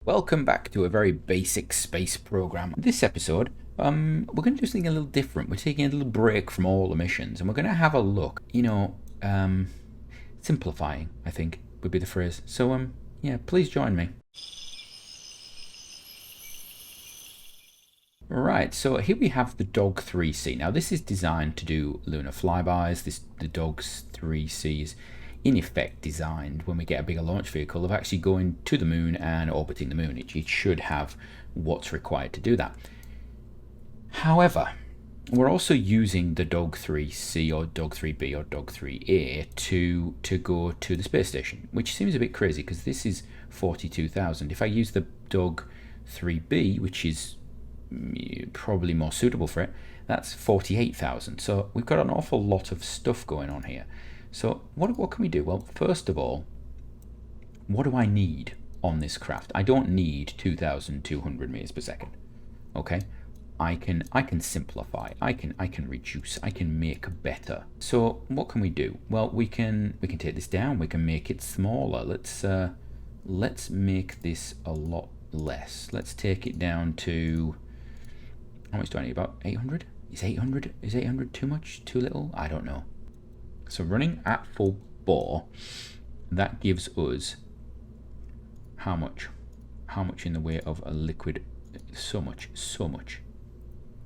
Welcome back to a very basic space program. This episode, we're going to do something a little different. We're taking a little break from all the missions, and we're going to have a look. Simplifying, I think, would be the phrase. So, yeah, please join me. Right, so here we have the Dog 3C. Now, this is designed to do lunar flybys. The Dog's 3C is in effect designed when we get a bigger launch vehicle of actually going to the moon and orbiting the moon. It should have what's required to do that. However, we're also using the Dog 3C or Dog 3B or Dog 3A to go to the space station, which seems a bit crazy because this is 42,000. If I use the Dog 3B, which is probably more suitable for it, that's 48,000. So we've got an awful lot of stuff going on here. So what can we do? Well, first of all, what do I need on this craft? I don't need 2,200 meters per second. Okay, I can simplify. I can reduce. I can make better. So what can we do? Well, we can take this down. We can make it smaller. Let's make this a lot less. Let's take it down to, how much do I need? About 800? Is 800 too much? Too little? I don't know. So running at full bore, that gives us how much? How much in the way of a liquid? So much.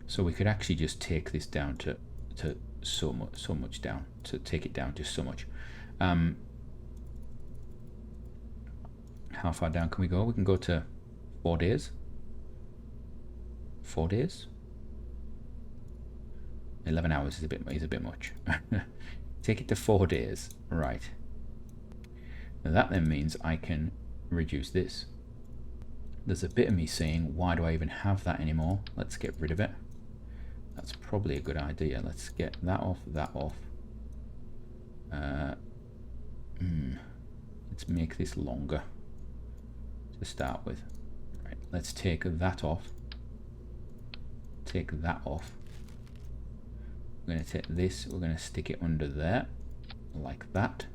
So we could actually just take this down to so much down. To take it down to so much. How far down can we go? We can go to 4 days. 4 days. 11 hours is a bit much. Take it to 4 days. Right. Now that then means I can reduce this. There's a bit of me saying, why do I even have that anymore? Let's get rid of it. That's probably a good idea. Let's get that off, that off. Let's make this longer to start with. Right, let's take that off. Take that off. We're going to take this, we're going to stick it under there, like that.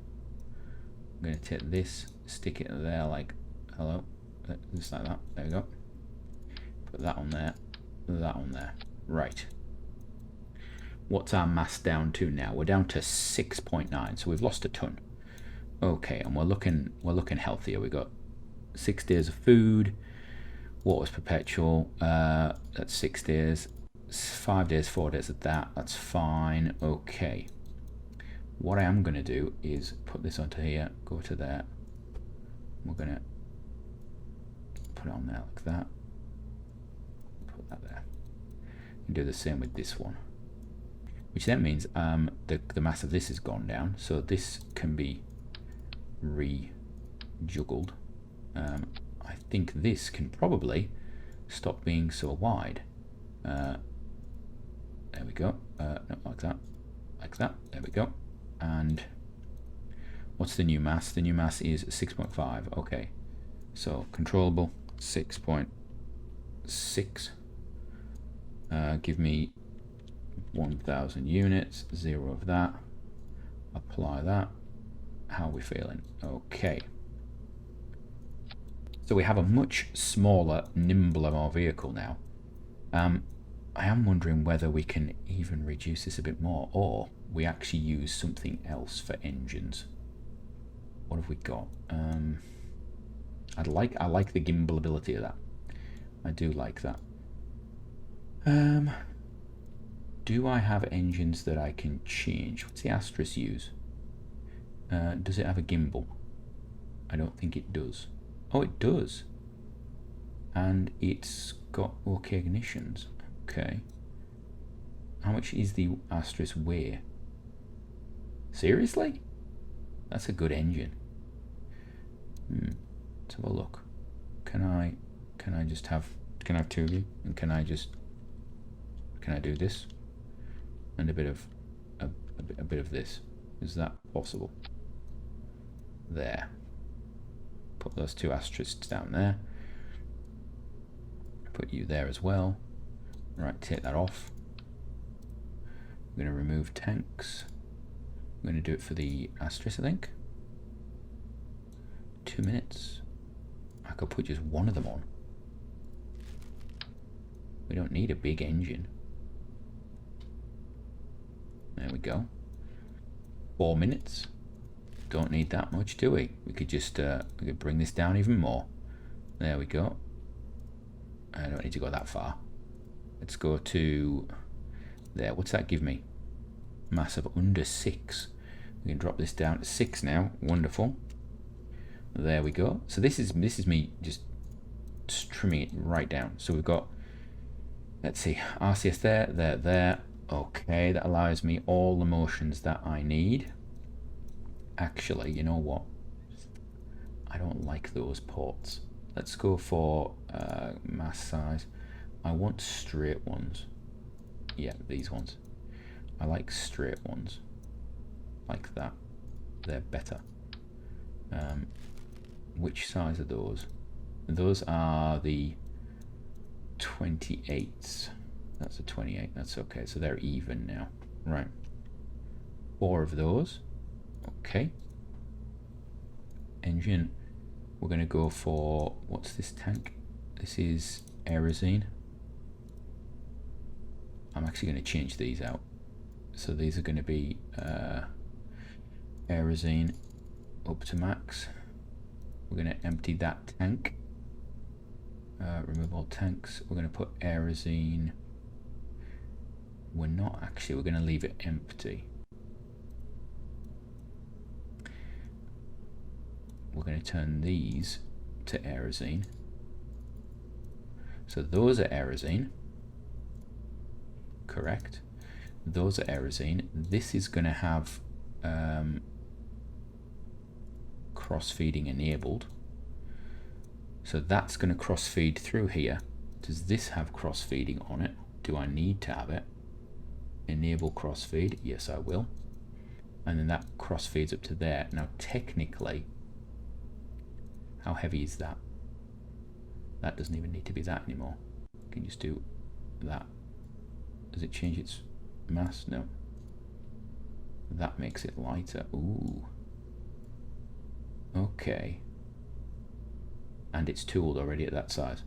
I'm going to take this, stick it there like, hello, just like that, there we go. Put that on there, that on there. Right. What's our mass down to now? We're down to 6.9, so we've lost a ton. Okay, and we're looking healthier. We've got 6 days of food, water's perpetual, that's 6 days. 5 days, 4 days of that, that's fine. Okay, what I am going to do is put this onto here, go to there, we're going to put it on there like that, put that there, and do the same with this one, which then means the mass of this has gone down, so this can be rejuggled. I think this can probably stop being so wide. There we go. No, like that. There we go. And what's the new mass? The new mass is 6.5. Okay, so controllable 6.6. Give me 1,000 units. 0 of that. Apply that. How are we feeling? Okay. So we have a much smaller, nimbler vehicle now. I am wondering whether we can even reduce this a bit more, or we actually use something else for engines. What have we got? I like the gimbal ability of that. I do like that. Do I have engines that I can change? What's the Astris use? Does it have a gimbal? I don't think it does. Oh, it does. And it's got OK ignitions. Okay. How much is the Astris weigh? Seriously? That's a good engine. Let's have a look. Can I just have, can I have 2 of you? And can I do this? And a bit of this. Is that possible? There. Put those 2 Astris down there. Put you there as well. Right, take that off. I'm going to remove tanks. I'm going to do it for the Astris, I think. 2 minutes. I could put just one of them on. We don't need a big engine. There we go. 4 minutes. Don't need that much, do we? We could just we could bring this down even more. There we go. I don't need to go that far. Let's go to there. What's that give me? Mass of under 6. We can drop this down to 6 now. Wonderful. There we go. So this is me just trimming it right down. So we've got, let's see, RCS there. Okay, that allows me all the motions that I need. Actually, you know what? I don't like those ports. Let's go for mass size. I want straight ones. Yeah, these ones. I like straight ones. Like that. They're better. Which size are those? Those are the 28s. That's a 28. That's okay. So they're even now. Right. 4 of those. Okay. Engine. We're going to go for, what's this tank? This is Aerosine. I'm actually going to change these out. So these are going to be Aerosine up to max. We're going to empty that tank. Remove all tanks. We're going to put Aerosine. We're not actually, we're going to leave it empty. We're going to turn these to Aerosine. So those are Aerosine. Correct. Those are Aerosine. This is going to have cross-feeding enabled. So that's going to cross-feed through here. Does this have cross-feeding on it? Do I need to have it? Enable cross-feed. Yes, I will. And then that cross-feeds up to there. Now, technically, how heavy is that? That doesn't even need to be that anymore. You can just do that. Does it change its mass? No. That makes it lighter. Ooh. Okay. And it's tooled already at that size.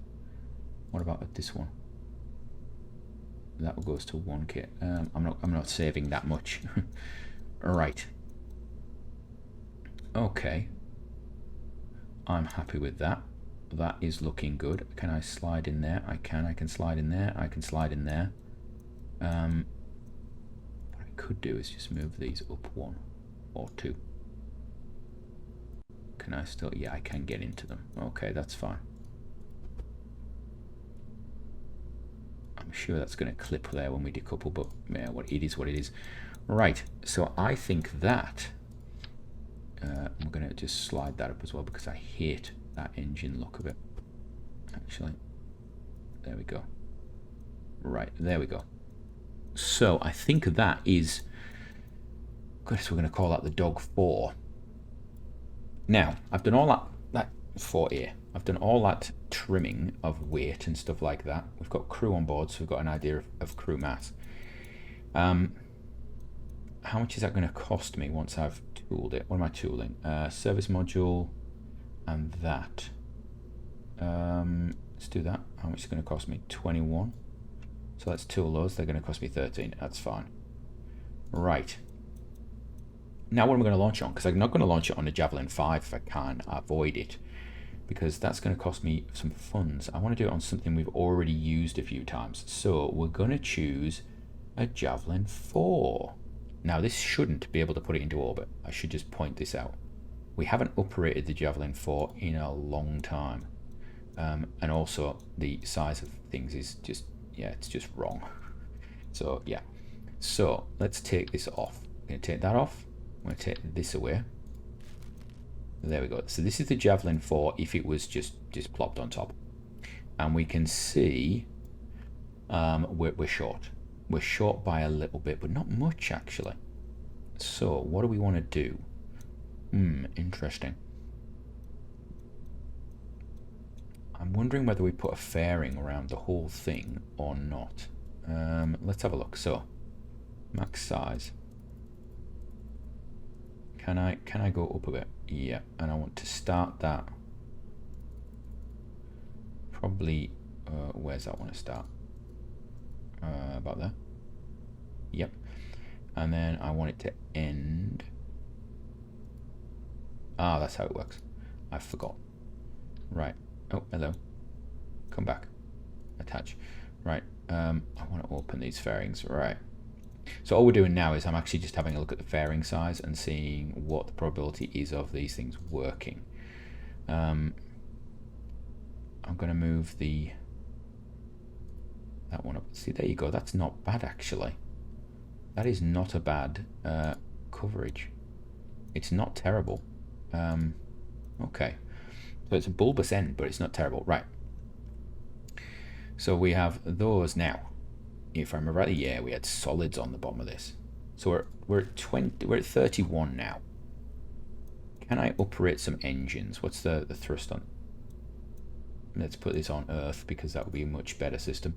What about at this one? That goes to 1K. I'm not saving that much. Right. Okay. I'm happy with that. That is looking good. Can I slide in there? I can. I can slide in there. I can slide in there. What I could do is just move these up 1 or 2. Can I still? Yeah, I can get into them. Okay, that's fine. I'm sure that's going to clip there when we decouple, but yeah, it is what it is. Right, so I think that I'm going to just slide that up as well because I hate that engine look of it. Actually, there we go. Right, there we go. So I think that is, goodness, we're going to call that the Dog 4. Now, I've done all that 4A. I've done all that trimming of weight and stuff like that. We've got crew on board, so we've got an idea of crew mass. How much is that going to cost me once I've tooled it? What am I tooling? Service module and that. Let's do that. How much is it going to cost me? 21. So let's tool those. They're going to cost me 13. That's fine. Right. Now what am I going to launch on? Because I'm not going to launch it on a Javelin 5 if I can avoid it. Because that's going to cost me some funds. I want to do it on something we've already used a few times. So we're going to choose a Javelin 4. Now this shouldn't be able to put it into orbit. I should just point this out. We haven't operated the Javelin 4 in a long time. And also the size of things is just, yeah, it's just wrong. So yeah. So let's take this off. I'm going to take that off. I'm going to take this away. There we go. So this is the Javelin 4 if it was just plopped on top. And we can see we're short. We're short by a little bit, but not much actually. So what do we want to do? Interesting. I'm wondering whether we put a fairing around the whole thing or not. Let's have a look. So max size. Can I go up a bit? Yeah, and I want to start that probably, where's that want to start? About there. Yep. And then I want it to end. Ah, that's how it works. I forgot. Right. Oh, hello. Come back. Attach. Right. I want to open these fairings. Right. So all we're doing now is I'm actually just having a look at the fairing size and seeing what the probability is of these things working. I'm going to move that one up. See, there you go. That's not bad, actually. That is not a bad coverage. It's not terrible. Okay. So it's a bulbous end, but it's not terrible. Right. So we have those now. If I remember rightly, yeah, we had solids on the bottom of this. So we're at 20. We're at 31 now. Can I operate some engines? What's the thrust on? Let's put this on Earth because that would be a much better system.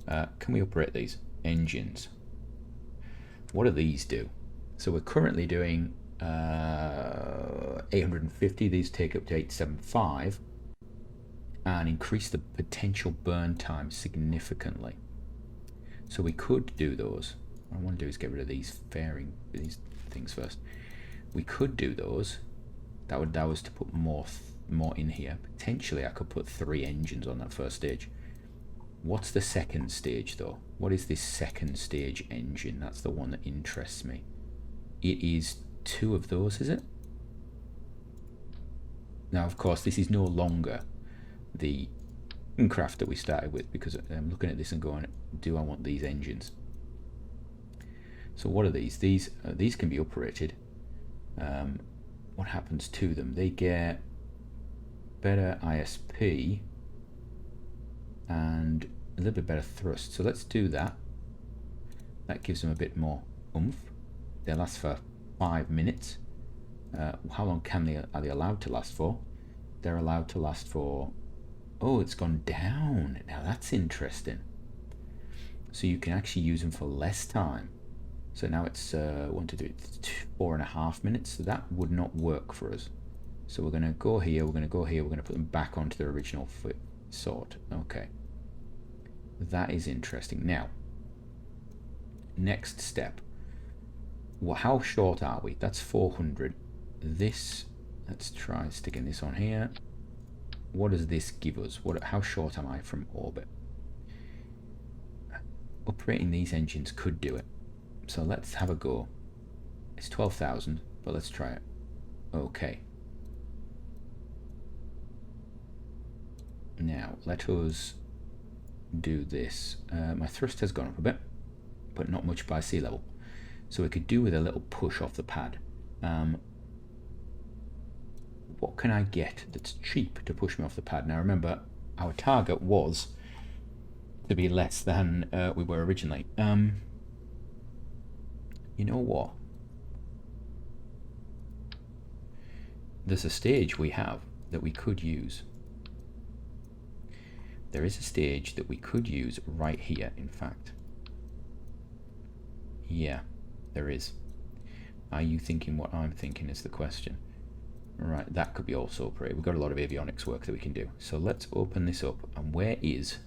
Can we operate these engines? What do these do? So we're currently doing 850. These take up to 875 and increase the potential burn time significantly. So we could do those. What I want to do is get rid of these things first. We could do those. That would allow us to put more in here. Potentially I could put 3 engines on that first stage. What's the second stage though? What is this second stage engine? That's the one that interests me. It is 2 of those, is it? Now of course this is no longer the craft that we started with, because I'm looking at this and going, do I want these engines? So what are these? These can be operated. What happens to them? They get better ISP and a little bit better thrust. So let's do that. That gives them a bit more oomph. They last for 5 minutes. How long are they allowed to last for? They're allowed to last for, oh, it's gone down. Now that's interesting. So you can actually use them for less time. So now it's 4.5 minutes. So that would not work for us. So we're going to go here, we're going to go here, we're going to put them back onto their original sort. Okay. That is interesting. Now, next step. Well, how short are we? That's 400. This, let's try sticking this on here. What does this give us? How short am I from orbit? Operating these engines could do it. So let's have a go. It's 12,000, but let's try it. Okay. Now, let us do this. My thrust has gone up a bit, but not much by sea level. So we could do with a little push off the pad. What can I get that's cheap to push me off the pad? Now remember, our target was to be less than we were originally. You know what? There's a stage we have that we could use. There is a stage that we could use right here, in fact. Yeah, there is. Are you thinking what I'm thinking is the question? Right, that could be also operated. We've got a lot of avionics work that we can do. So let's open this up. And where's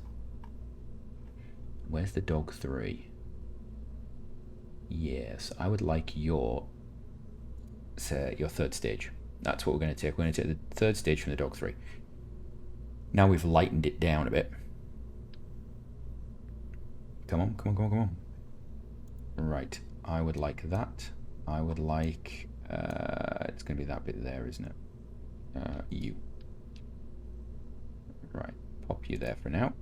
the Dog 3? Yes, I would like your third stage. That's what we're going to take. We're going to take the third stage from the Dog 3. Now we've lightened it down a bit. Come on, come on, come on, come on. Right, I would like that. I would like, it's going to be that bit there, isn't it? You. Right, pop you there for now.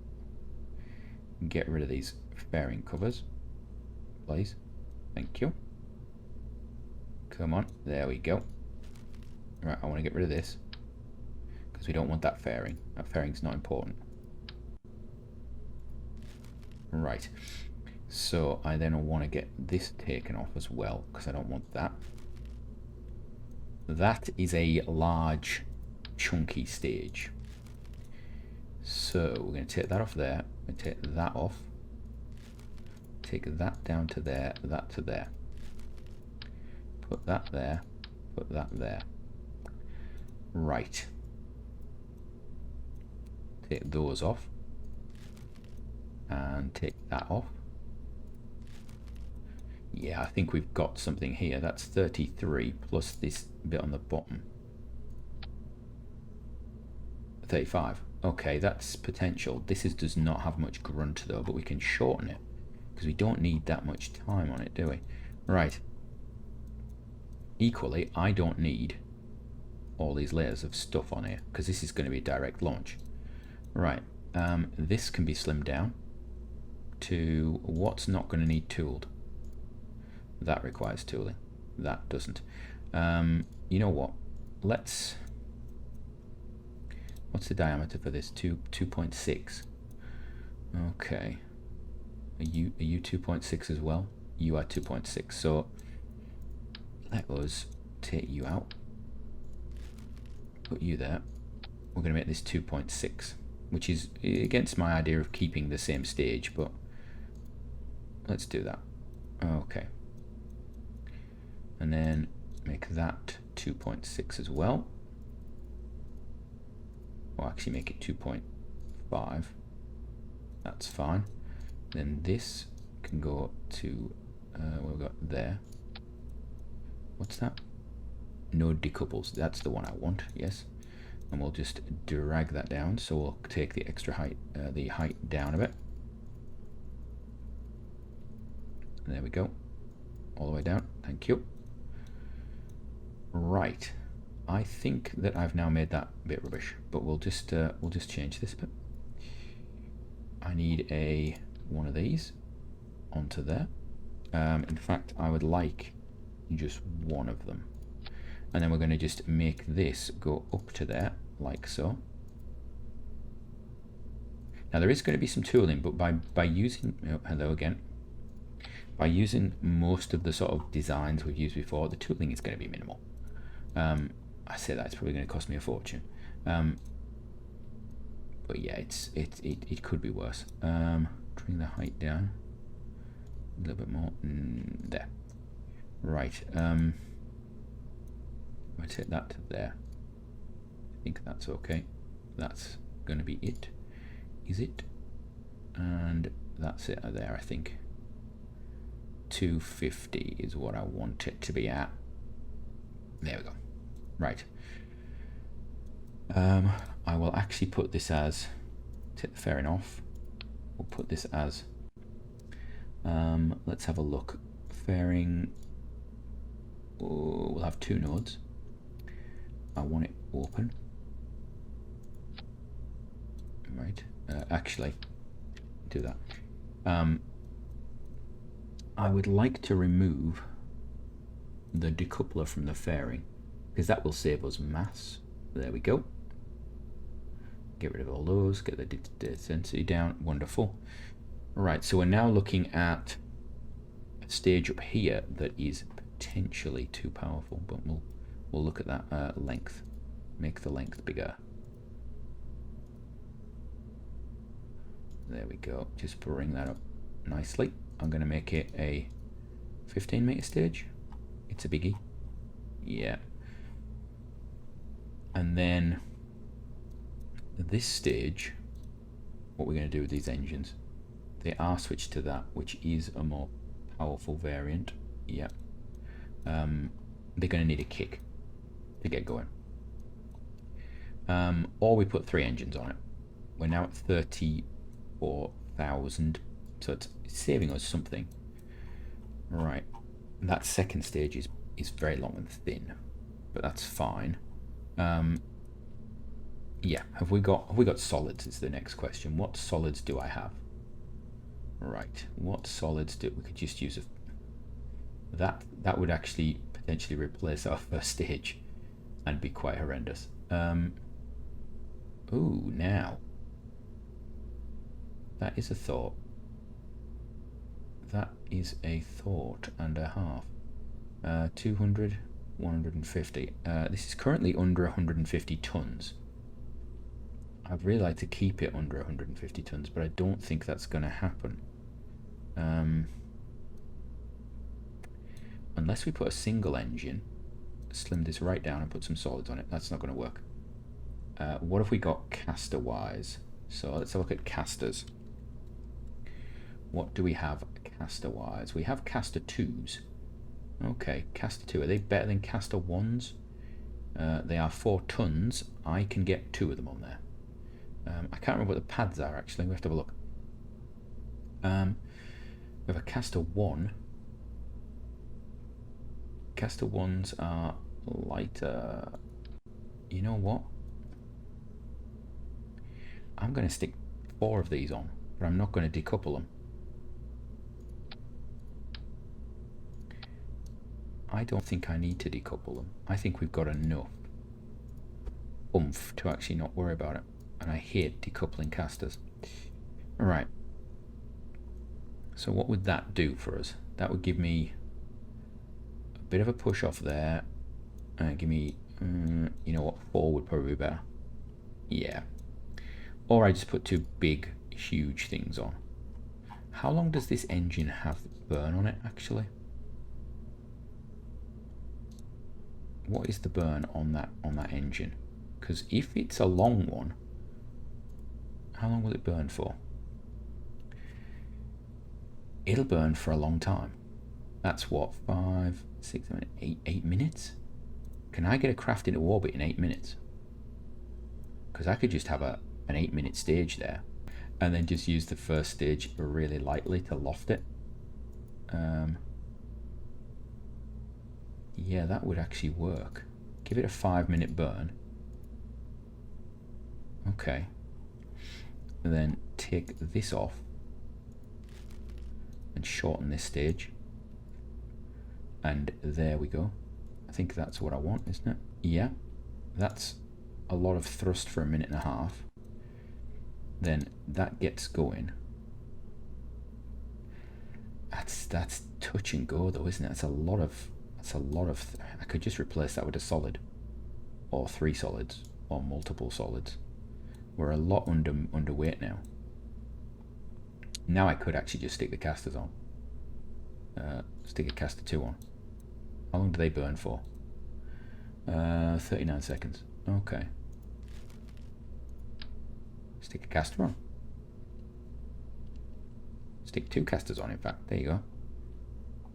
Get rid of these fairing covers, please. Thank you. Come on, there we go. Right, I want to get rid of this because we don't want that fairing. That fairing's not important. Right, so I then want to get this taken off as well because I don't want that. That is a large, chunky stage. So we're going to take that off there. We're going to take that off. Take that down to there, that to there. Put that there, put that there. Right. take those off and take that off. Yeah, I think we've got something here. That's 33 plus this bit on the bottom. 35. Okay, that's potential. This does not have much grunt though, but we can shorten it because we don't need that much time on it, do we? Right. Equally, I don't need all these layers of stuff on here because this is going to be a direct launch. Right. This can be slimmed down to what's not going to need tooled. That requires tooling. That doesn't. You know what? Let's... What's the diameter for this? 2.6. Okay. Are you 2.6 as well? You are 2.6. So let us take you out. Put you there. We're going to make this 2.6, which is against my idea of keeping the same stage, but let's do that. Okay. And then make that 2.6 as well. Or actually make it 2.5. That's fine. Then this can go to what we've got there. What's that? Node decouples. That's the one I want. Yes. And we'll just drag that down. So we'll take the extra height, the height down a bit. There we go. All the way down. Thank you. Right. I think that I've now made that bit rubbish, but we'll just change this bit. I need one of these onto there. In fact, I would like just one of them, and then we're going to just make this go up to there like so. Now there is going to be some tooling, but by using hello again, by using most of the sort of designs we've used before, the tooling is going to be minimal. I say that it's probably going to cost me a fortune, but yeah, it could be worse. Bring the height down a little bit more. There. Right. I take that to there. I think that's okay. That's going to be it. Is it? And that's it there. I think 250 is what I want it to be at. There we go. Right. I will actually put this as, take the fairing off. We'll put this as, let's have a look. Fairing, we'll have 2 nodes. I want it open. Right. Actually, do that. I would like to remove the decoupler from the fairing, because that will save us mass. There we go. Get rid of all those, get the density down. Wonderful. Right, so we're now looking at a stage up here that is potentially too powerful, but we'll look at that length. Make the length bigger. There we go. Just bring that up nicely. I'm going to make it a 15-meter stage. It's a biggie. Yeah. And then this stage, what we're going to do with these engines, they are switched to that, which is a more powerful variant. Yeah. They're going to need a kick to get going. Or we put 3 engines on it. We're now at 34,000, so it's saving us something. Right. That second stage is very long and thin, but that's fine. Yeah, have we got solids is the next question. What solids do I have? Right, what solids do we could just use that would actually potentially replace our first stage and be quite horrendous. Ooh, now that is a thought. That is a thought and a half. 200, 150. This is currently under 150 tons. I'd really like to keep it under 150 tons, but I don't think that's going to happen. Unless we put a single engine, slim this right down and put some solids on it. That's not going to work. What have we got caster-wise? So let's have a look at casters. What do we have caster-wise? We have caster 2s. Okay, caster 2. Are they better than caster 1s? They are 4 tons. I can get 2 of them on there. I can't remember what the pads are, actually. We have to have a look. We have a caster 1. Caster 1s are lighter. You know what? I'm going to stick 4 of these on, but I'm not going to decouple them. I don't think I need to decouple them. I think we've got enough oomph to actually not worry about it. And I hate decoupling casters. Alright. So what would that do for us? That would give me a bit of a push off there. Give me, you know what, 4 would probably be better. Yeah. Or I just put 2 big, huge things on. How long does this engine have burn on it, actually? What is the burn on that engine? Because if it's a long one, how long will it burn for? It'll burn for a long time. That's what, 5, 6, 7, 8 minutes? Can I get a craft into orbit in 8 minutes? Because I could just have an 8-minute stage there, and then just use the first stage really lightly to loft it. Yeah, that would actually work. Give it a 5-minute burn. Okay. And then take this off and shorten this stage. And there we go. I think that's what I want, isn't it? Yeah. That's a lot of thrust for a minute and a half. Then that gets going. That's touch and go though, isn't it? That's a lot of I could just replace that with a solid, or 3 solids, or multiple solids. We're a lot underweight now. Now I could actually just stick the casters on. Stick a caster 2 on. How long do they burn for? 39 seconds. Okay. Stick a caster on. Stick 2 casters on, in fact. There you go.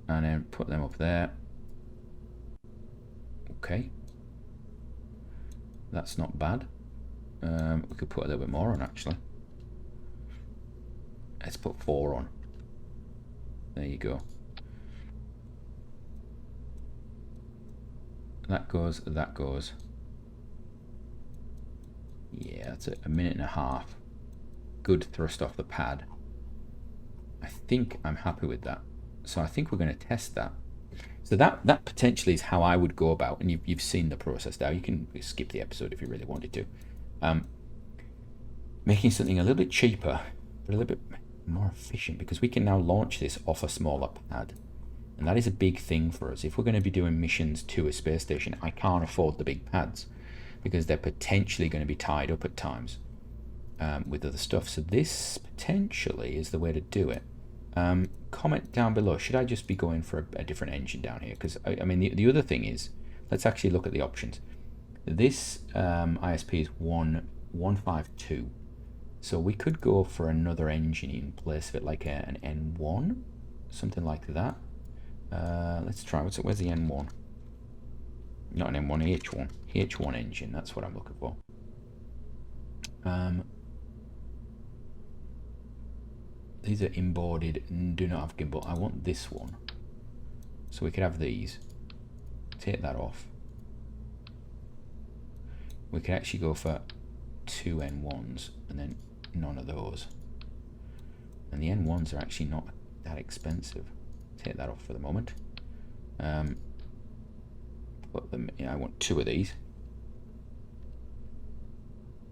And then put them up there. Okay. That's not bad. We could put a little bit more on, actually. Let's put 4 on. There you go. That goes, that goes. Yeah, that's a minute and a half. Good thrust off the pad. I think I'm happy with that. So I think we're going to test that. So that potentially is how I would go about, and you've seen the process now. You can skip the episode if you really wanted to. Making something a little bit cheaper, but a little bit more efficient, because we can now launch this off a smaller pad. And that is a big thing for us. If we're going to be doing missions to a space station, I can't afford the big pads, because they're potentially going to be tied up at times with other stuff. So this potentially is the way to do it. Comment down below, should I just be going for a different engine down here? Because I mean, the other thing is, let's actually look at the options. This ISP is 152, so we could go for another engine in place of it, like an N1, something like that. Let's try. Where's the N1? Not an M1, H1. H1 engine. That's what I'm looking for. These are inboarded and do not have gimbal. I want this one. So we could have these. Take that off. We could actually go for 2 N1s and then none of those. And the N1s are actually not that expensive. Take that off for the moment. Put them. Yeah, I want 2 of these.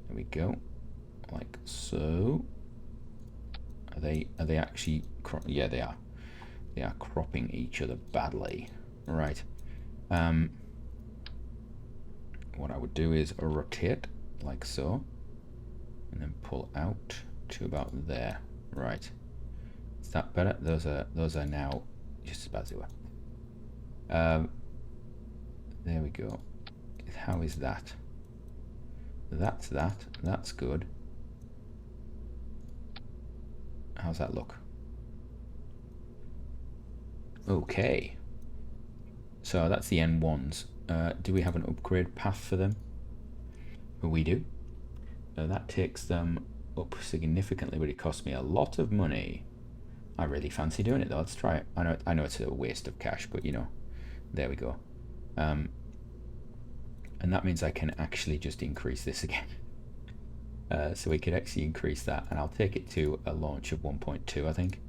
There we go. Like so. Are they actually? Yeah, they are. They are cropping each other badly. Right. What I would do is rotate like so, and then pull out to about there. Right. Is that better? Those are now just as bad as they were. There we go. How is that? That's that. That's good. How's that look? Okay. So that's the N1s. Do we have an upgrade path for them? We do. That takes them up significantly, but it costs me a lot of money. I really fancy doing it though. Let's try it. I know it's a waste of cash, but you know, there we go. And that means I can actually just increase this again. So we could actually increase that, and I'll take it to a launch of 1.2, I think.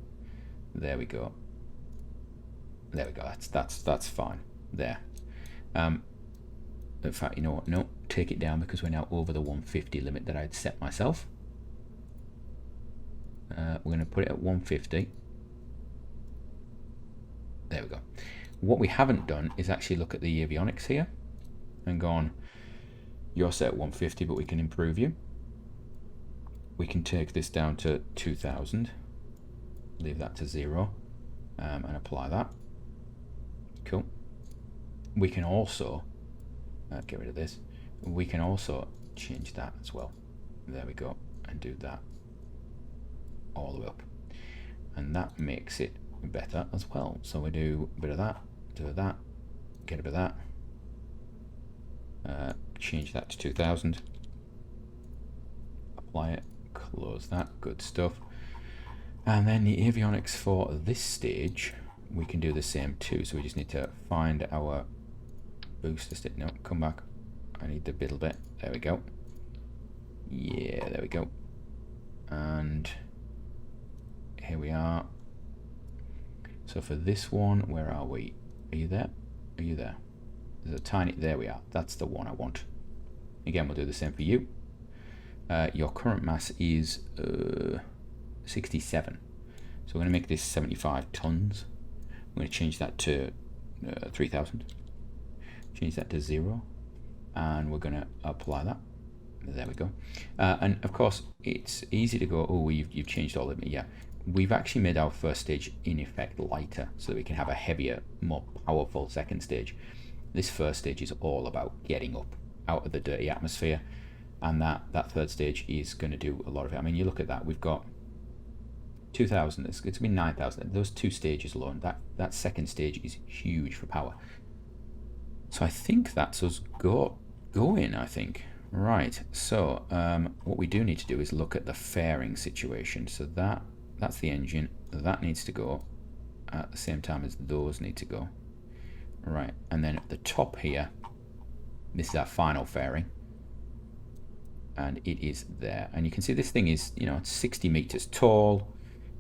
There we go. There we go. That's fine. There. In fact, you know what? No, take it down because we're now over the 150 limit that I'd set myself. We're going to put it at 150. There we go. What we haven't done is actually look at the avionics here and gone, you're set at 150, but we can improve you. We can take this down to 2000, leave that to 0, and apply that. Cool. We can also get rid of this. We can also change that as well. There we go, and do that all the way up, and that makes it better as well. So we do a bit of that, do that, get a bit of that, change that to 2000, apply it, close that, good stuff. And then the avionics for this stage, we can do the same too. So we just need to find our booster stick. No, come back. I need the middle bit. There we go. Yeah, there we go. And here we are. So for this one, where are we? Are you there? Are you there? There's a tiny, there we are. That's the one I want. Again, we'll do the same for you. Your current mass is 67. So we're going to make this 75 tons. We're going to change that to 3000. Change that to 0. And we're going to apply that. There we go. And of course, it's easy to go, oh, you've changed all of it. Yeah. We've actually made our first stage in effect lighter so that we can have a heavier, more powerful second stage. This first stage is all about getting up out of the dirty atmosphere, and that third stage is going to do a lot of it. I mean, you look at that, we've got 2000, it's going to be 9000. Those two stages alone, that second stage is huge for power. So I think that's us going, I think. Right, so what we do need to do is look at the fairing situation. So that's the engine, that needs to go at the same time as those need to go. Right, and then at the top here, this is our final fairing, and it is there. And you can see this thing is, you know, it's 60 meters tall,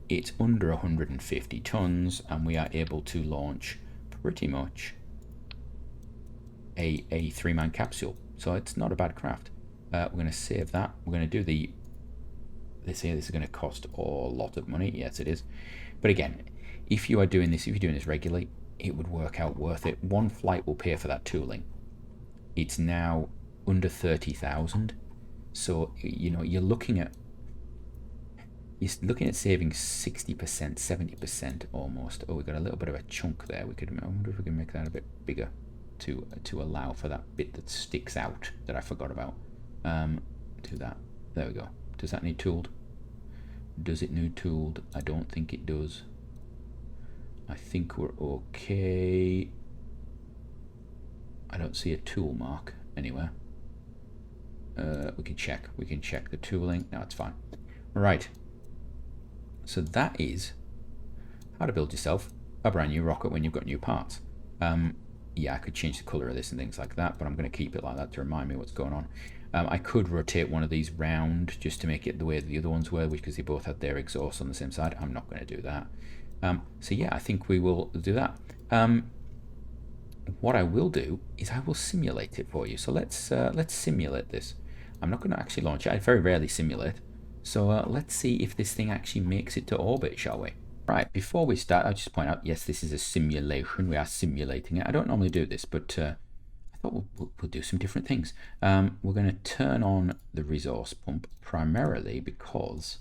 it's under 150 tons, and we are able to launch pretty much a 3-man capsule. So it's not a bad craft. We're going to save that. We're going to do this here. This is going to cost a lot of money. Yes, it is. But again, if you're doing this regularly, it would work out worth it. One flight will pay for that tooling. It's now under 30,000. So, you know, you're looking at saving 60%, 70% almost. Oh, we got a little bit of a chunk there. I wonder if we can make that a bit bigger to allow for that bit that sticks out that I forgot about. Do that. There we go. Does that need tooled? Does it need tooled? I don't think it does. I think we're okay. I don't see a tool mark anywhere. We can check the tooling. No, it's fine. Right. So that is how to build yourself a brand new rocket when you've got new parts. Yeah, I could change the color of this and things like that, but I'm going to keep it like that to remind me what's going on. I could rotate one of these round just to make it the way the other ones were, because they both had their exhaust on the same side. I'm not going to do that. So yeah, I think we will do that. What I will do is I will simulate it for you. So let's simulate this. I'm not going to actually launch it. I very rarely simulate. So let's see if this thing actually makes it to orbit, shall we? Right, before we start, I'll just point out, yes, this is a simulation. We are simulating it. I don't normally do this, but I thought we'll do some different things. We're going to turn on the resource pump primarily because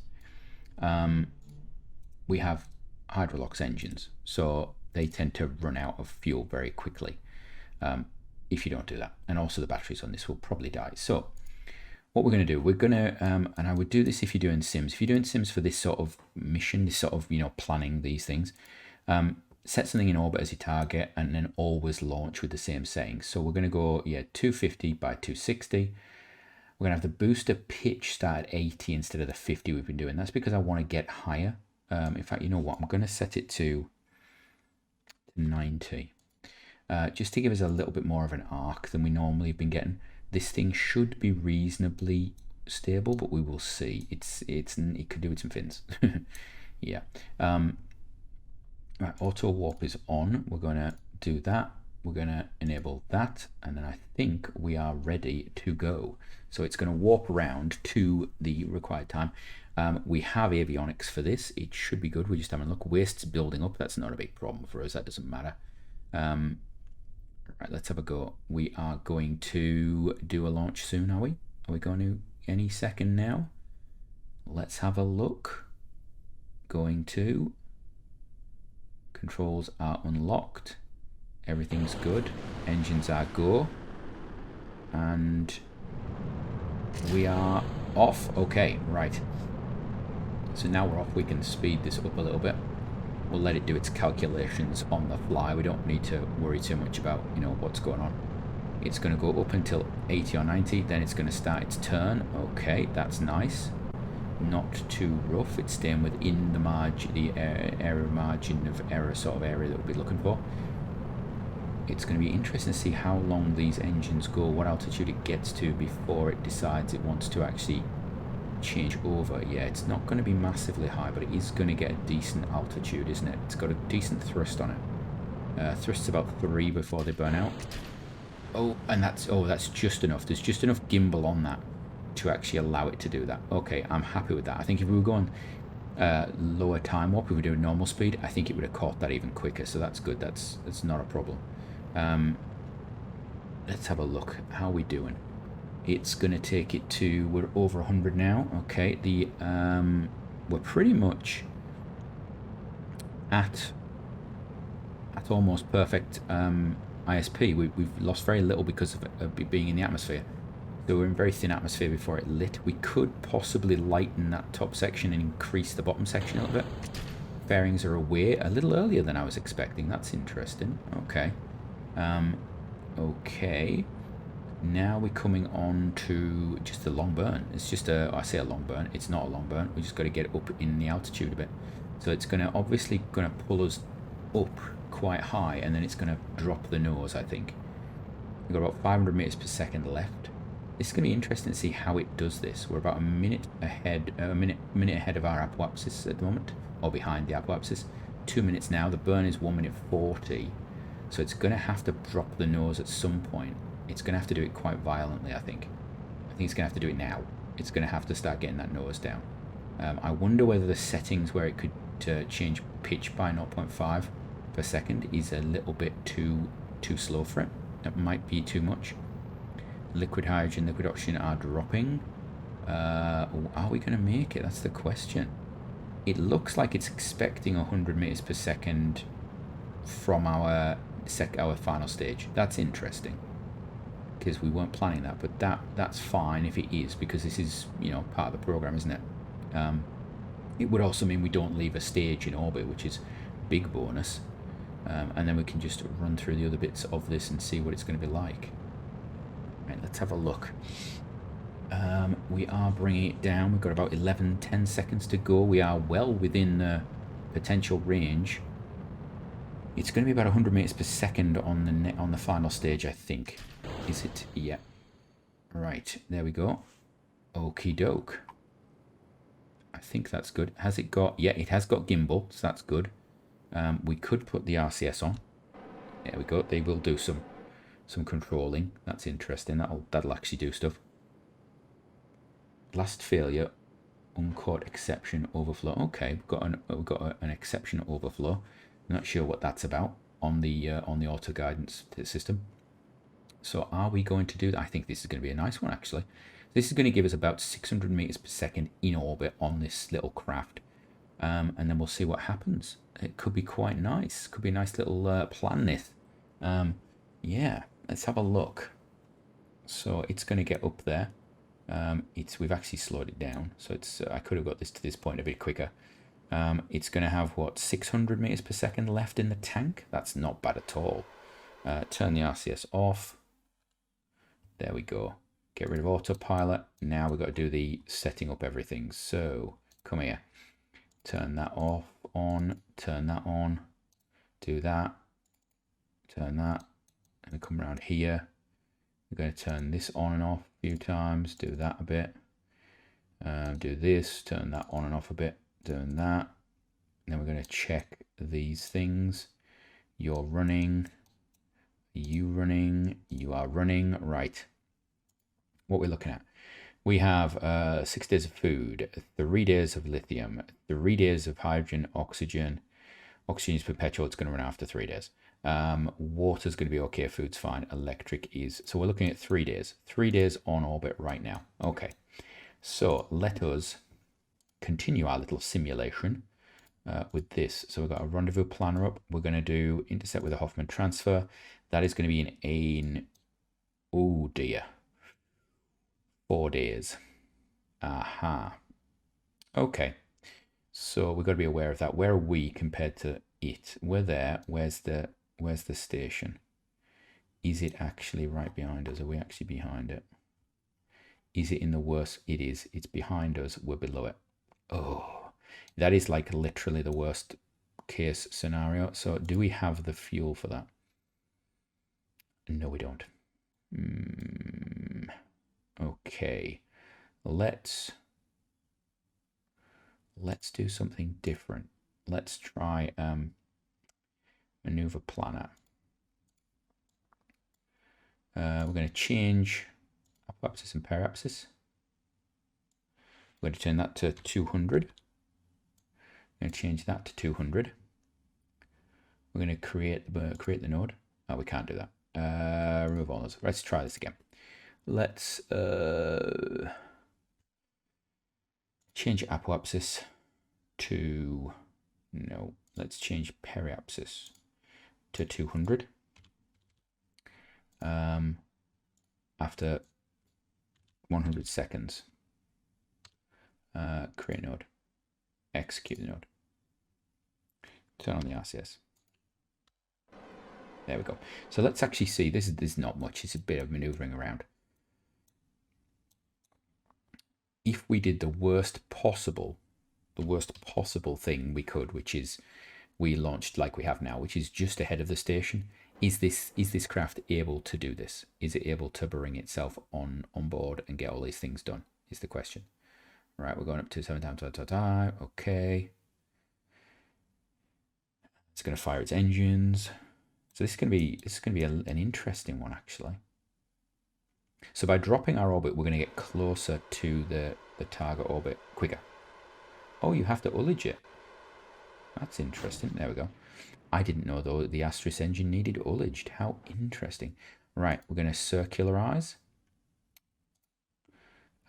we have hydrolox engines, so they tend to run out of fuel very quickly if you don't do that. And also the batteries on this will probably die. So what we're going to do, we're going to, and I would do this if you're doing Sims. If you're doing Sims for this sort of mission, this sort of, planning these things, set something in orbit as your target and then always launch with the same settings. So we're going to go, 250 by 260. We're going to have the booster pitch start at 80 instead of the 50 we've been doing. That's because I want to get higher. In fact, you know what? I'm going to set it to 90. Just to give us a little bit more of an arc than we normally have been getting. This thing should be reasonably stable, but we will see. It could do with some fins. Yeah. Right, auto warp is on. We're going to do that. We're going to enable that, and then I think we are ready to go. So it's going to warp around to the required time. We have avionics for this. It should be good. We're just having a look. Waste's building up. That's not a big problem for us. That doesn't matter. Right, let's have a go. We are going to do a launch soon, are we? Are we going to any second now? Let's have a look. Going to. Controls are unlocked. Everything's good. Engines are go. And we are off. Okay, right. So now we're off. We can speed this up a little bit. We'll let it do its calculations on the fly. We don't need to worry too much about, what's going on. It's going to go up until 80 or 90. Then it's going to start its turn. Okay, that's nice. Not too rough. It's staying within the margin, the area margin of error sort of area that we'll be looking for. It's going to be interesting to see how long these engines go, what altitude it gets to before it decides it wants to actually change over. Yeah, it's not going to be massively high, but it is going to get a decent altitude, isn't it? It's got a decent thrust on it. Thrust's about 3 before they burn out. Oh, and that's just enough. There's just enough gimbal on that to actually allow it to do that. Okay, I'm happy with that. I think if we were going lower time warp, if we were doing normal speed, I think it would have caught that even quicker. So that's good. That's not a problem. Let's have a look. How are we doing? It's going to take it to, we're over 100 now. Okay, we're pretty much at almost perfect ISP. We've lost very little because of it being in the atmosphere. So we're in very thin atmosphere before it lit. We could possibly lighten that top section and increase the bottom section a little bit. Fairings are away a little earlier than I was expecting. That's interesting. Okay. Okay. Now we're coming on to just a long burn. It's just I say a long burn. It's not a long burn. We just got to get up in the altitude a bit. So it's obviously going to pull us up quite high, and then it's going to drop the nose, I think. We've got about 500 meters per second left. It's going to be interesting to see how it does this. We're about a minute ahead of our apoapsis at the moment, or behind the apoapsis. 2 minutes now. The burn is 1 minute 40. So it's going to have to drop the nose at some point. It's going to have to do it quite violently, I think. I think it's going to have to do it now. It's going to have to start getting that nose down. I wonder whether the settings where it could change pitch by 0.5 per second is a little bit too slow for it. That might be too much. Liquid hydrogen, liquid oxygen are dropping. Are we going to make it? That's the question. It looks like it's expecting 100 meters per second from our final stage. That's interesting, because we weren't planning that, but that's fine if it is, because this is part of the program, isn't it? It would also mean we don't leave a stage in orbit, which is a big bonus, and then we can just run through the other bits of this and see what it's going to be like. Right, let's have a look. We are bringing it down. We've got about 10 seconds to go. We are well within the potential range. It's going to be about 100 meters per second on the final stage, I think. Is it? Yeah. Right, there we go. Okie doke. I think that's good. Has it got... Yeah, it has got gimbal, so that's good. We could put the RCS on. There we go. They will do some controlling. That's interesting. That'll actually do stuff. Last failure. Uncaught exception overflow. Okay, we've got an exception overflow. Not sure what that's about on the auto guidance system. So are we going to do that? I think this is going to be a nice one, actually. This is going to give us about 600 meters per second in orbit on this little craft, and then we'll see what happens. It could be quite nice. Could be a nice little plan. This, yeah. Let's have a look. So it's going to get up there. We've actually slowed it down, so it's I could have got this to this point a bit quicker. It's going to have what, 600 meters per second left in the tank. That's not bad at all. Turn the RCS off. There we go. Get rid of autopilot. Now we've got to do the setting up everything. So come here. Turn that off, on, turn that on, do that, turn that, and come around here. We're going to turn this on and off a few times, do that a bit, do this, turn that on and off a bit, doing that. And then we're going to check these things. You're running, you running, you are running, right. What we're looking at. We have 6 days of food, 3 days of lithium, 3 days of hydrogen, oxygen. Oxygen is perpetual, it's going to run after 3 days. Water's going to be okay, food's fine, electric is. So we're looking at 3 days. 3 days on orbit right now. Okay, so let us continue our little simulation with this. So we've got a rendezvous planner up. We're going to do intercept with a Hoffman transfer. That is going to be in oh dear, 4 days. Aha. Okay. So we've got to be aware of that. Where are we compared to it? We're there. Where's the station? Is it actually right behind us? Are we actually behind it? Is it in the worst? It is. It's behind us. We're below it. Oh, that is like literally the worst case scenario. So do we have the fuel for that? No, we don't. Okay, let's do something different. Let's try maneuver planner. We're going to change apoapsis and periapsis. We're going to turn that to 200. We're going to change that to 200. We're going to create the node. Oh, we can't do that. Remove all those. Let's try this again. Let's change apoapsis to, no, let's change periapsis to 200. After 100 seconds, create node, execute the node, turn on the RCS. There we go. So let's actually see, this is not much, it's a bit of maneuvering around. If we did the worst possible thing we could, which is we launched like we have now, which is just ahead of the station, is this craft able to do this? Is it able to bring itself on board and get all these things done, is the question. Right, we're going up to 7 times, okay. It's going to fire its engines. So this is going to be an interesting one, actually. So by dropping our orbit, we're going to get closer to the target orbit quicker. Oh, you have to ullage it. That's interesting. There we go. I didn't know, though, the Astris engine needed ullaged. How interesting. Right, we're going to circularize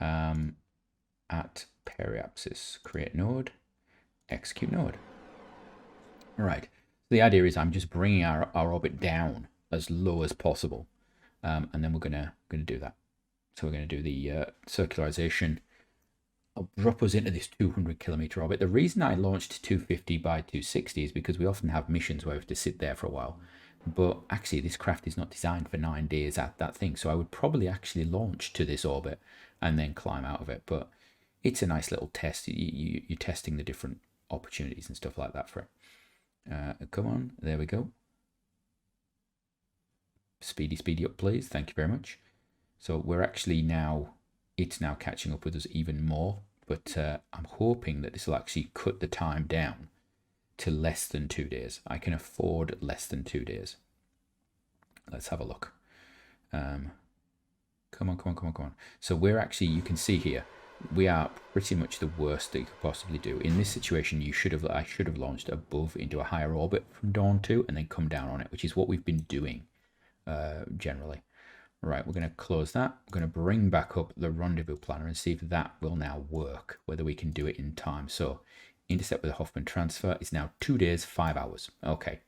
at periapsis. Create node, execute node. All right. The idea is I'm just bringing our orbit down as low as possible. And then we're gonna do that. So we're gonna do the circularization. I'll drop us into this 200 kilometer orbit. The reason I launched 250 by 260 is because we often have missions where we have to sit there for a while. But actually, this craft is not designed for 9 days at that thing. So I would probably actually launch to this orbit and then climb out of it. But it's a nice little test. You're testing the different opportunities and stuff like that for it. Come on, there we go. Speedy up, please. Thank you very much. So we're actually now, it's now catching up with us even more, but I'm hoping that this will actually cut the time down to less than 2 days. I can afford less than 2 days. Let's have a look. Come on. So we're actually, you can see here, we are pretty much the worst that you could possibly do. In this situation, I should have launched above into a higher orbit from Dawn 2 and then come down on it, which is what we've been doing generally. Right, we're going to close that. We're going to bring back up the rendezvous planner and see if that will now work, whether we can do it in time. So intercept with a Hoffman transfer is now 2 days, 5 hours. Okay,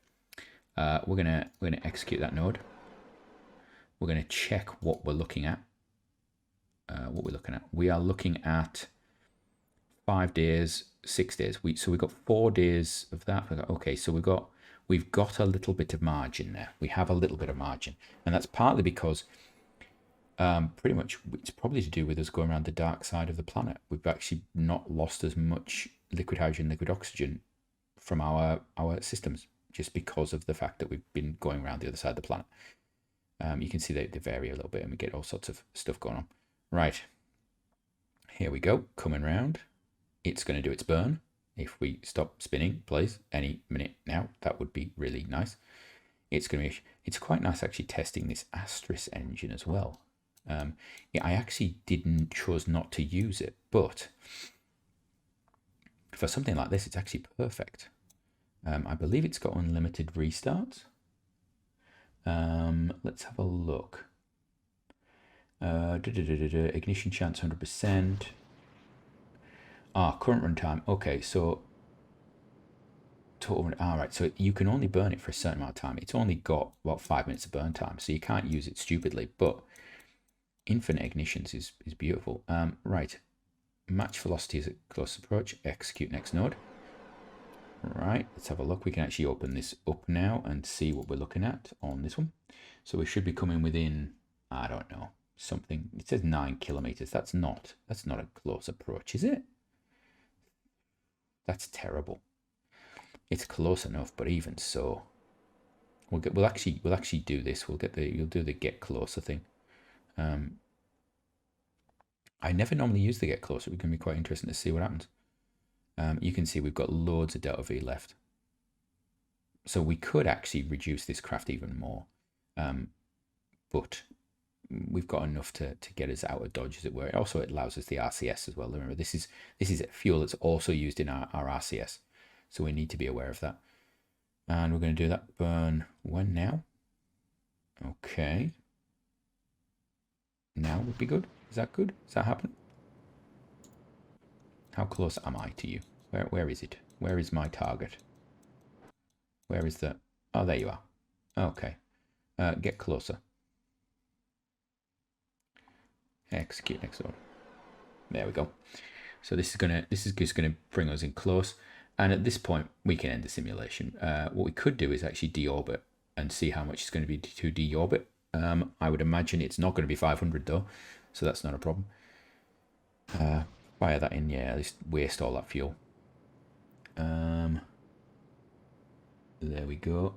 we're gonna execute that node. We're going to check what we're looking at. what we're looking at. We are looking at 5 days, 6 days. So we've got 4 days of that. Okay, so we've got a little bit of margin there. We have a little bit of margin, and that's partly because pretty much it's probably to do with us going around the dark side of the planet. We've actually not lost as much liquid hydrogen, liquid oxygen from our systems, just because of the fact that we've been going around the other side of the planet. You can see they vary a little bit, and we get all sorts of stuff going on. Right, here we go, coming round. It's going to do its burn. If we stop spinning, please, any minute now, that would be really nice. It's quite nice actually testing this Astris engine as well. Yeah, I actually chose not to use it, but for something like this, it's actually perfect. I believe it's got unlimited restarts. Let's have a look. Ignition chance 100%. Current runtime. Okay, so total. Right, so you can only burn it for a certain amount of time. It's only got about 5 minutes of burn time, so you can't use it stupidly. But infinite ignitions is beautiful. Right, match velocity is at close approach. Execute next node. Right, let's have a look. We can actually open this up now and see what we're looking at on this one. So we should be coming within, I don't know, something. It says 9 kilometers. That's not a close approach, is it? That's terrible. It's close enough, but even so, we'll actually do this. You'll do the get closer thing. I never normally use the get closer. It's going to be quite interesting to see what happens. You can see we've got loads of delta V left. So we could actually reduce this craft even more. But we've got enough to get us out of dodge, as it were. Also, it allows us the RCS as well. Remember, this is fuel that's also used in our RCS. So we need to be aware of that. And we're going to do that burn when now? Okay. Now would be good. Is that good? Does that happen? How close am I to you? Where is it? Where is my target? Where is the... Oh, there you are. Okay. Get closer. Execute next order. There we go. So this is just gonna bring us in close. And at this point, we can end the simulation. What we could do is actually deorbit and see how much it's going to be to deorbit. I would imagine it's not going to be 500 though, so that's not a problem. Fire that in, yeah, just waste all that fuel. There we go.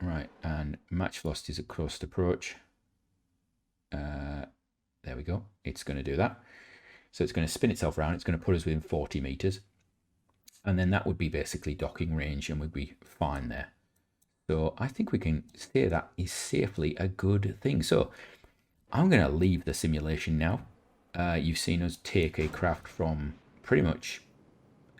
Right, and match velocities at close approach. There we go. It's going to do that. So it's going to spin itself around. It's going to put us within 40 meters. And then that would be basically docking range, and we'd be fine there. So I think we can say that is safely a good thing. So I'm going to leave the simulation now. You've seen us take a craft from pretty much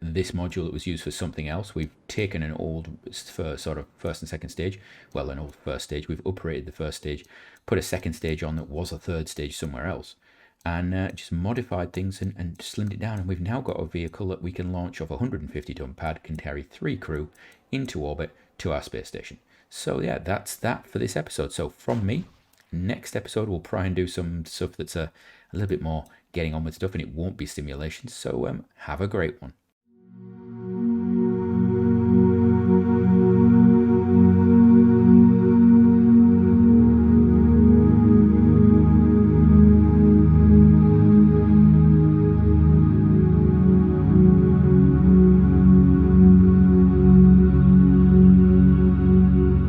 this module that was used for something else. We've taken an old sort of first and second stage. Well, an old first stage. We've uprated the first stage, put a second stage on that was a third stage somewhere else, and just modified things and slimmed it down. And we've now got a vehicle that we can launch off a 150-ton pad, can carry 3 crew into orbit to our space station. So yeah, that's that for this episode. So from me, next episode we'll try and do some stuff that's a little bit more getting on with stuff, and it won't be simulations. So have a great one.